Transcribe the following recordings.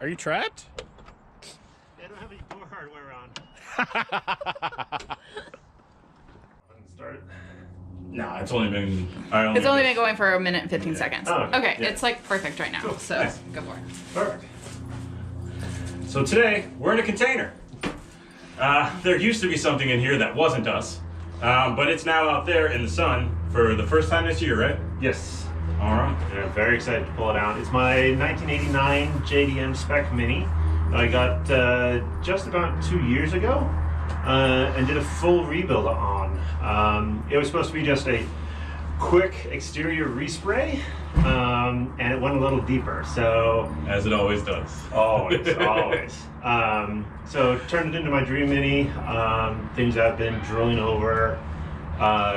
Are you trapped? I don't have any door hardware on. Start it. No, it's only been. It's only been going for 1 minute and 15 seconds. Oh, okay, yeah. it's like perfect right now. Cool. So Nice. go for it. Perfect. So today we're in a container. There used to be something in here that wasn't us, but it's now out there in the sun for the first time this year, right? Yes. All right. And I'm very excited to pull it out. It's my 1989 JDM Spec Mini that I got just about 2 years ago and did a full rebuild on. It was supposed to be just a quick exterior respray, and it went a little deeper. So As it always does. always. So turned it into my dream Mini. Things I've been drilling over,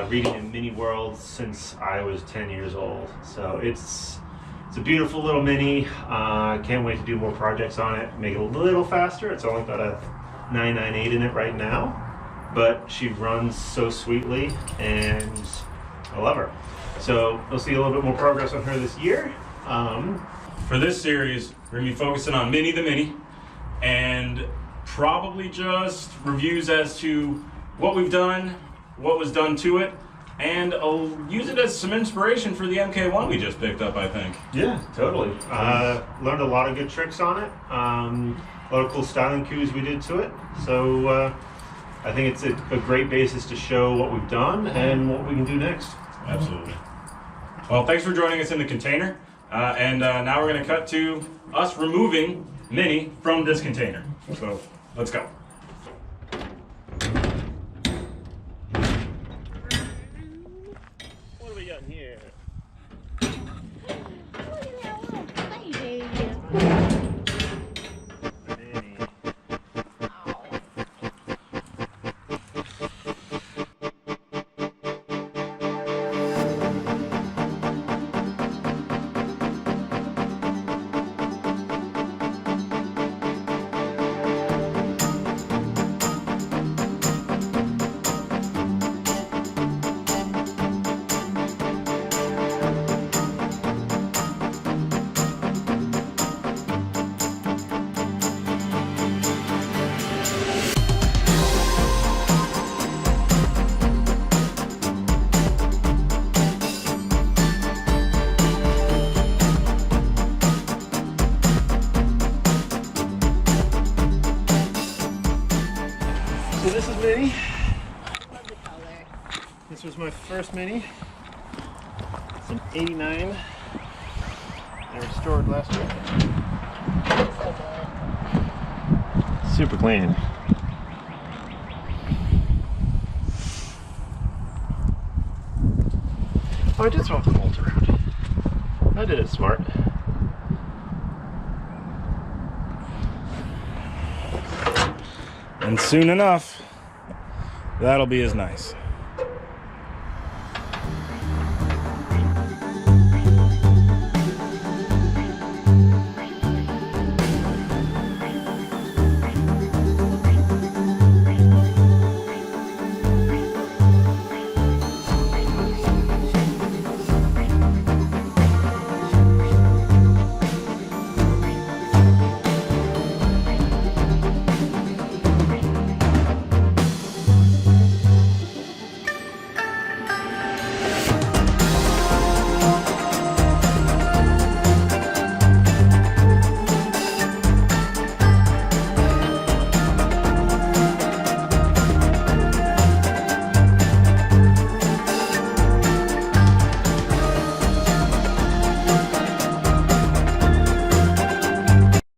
reading in Mini worlds since I was 10 years old. So it's a beautiful little Mini. Can't wait to do more projects on it. Make it a little faster. It's only got a 998 in it right now, but she runs so sweetly and I love her. So we'll see a little bit more progress on her this year. For this series, we're gonna be focusing on Minnie the Mini and probably just reviews as to what we've done, what was done to it, and I'll use it as some inspiration for the MK1 we just picked up, I think. Yeah, totally. Learned a lot of good tricks on it. A lot of cool styling cues we did to it. So I think it's a great basis to show what we've done and what we can do next. Absolutely. Well, thanks for joining us in the container. And now we're going to cut to us removing Minnie from this container. So let's go. What do we got in here? So this is Minnie. Love the color. This was my first Mini. It's an 89. They were stored last week. So good. Super clean. Oh, I did swap the bolts around. I did it smart. And soon enough, that'll be as nice.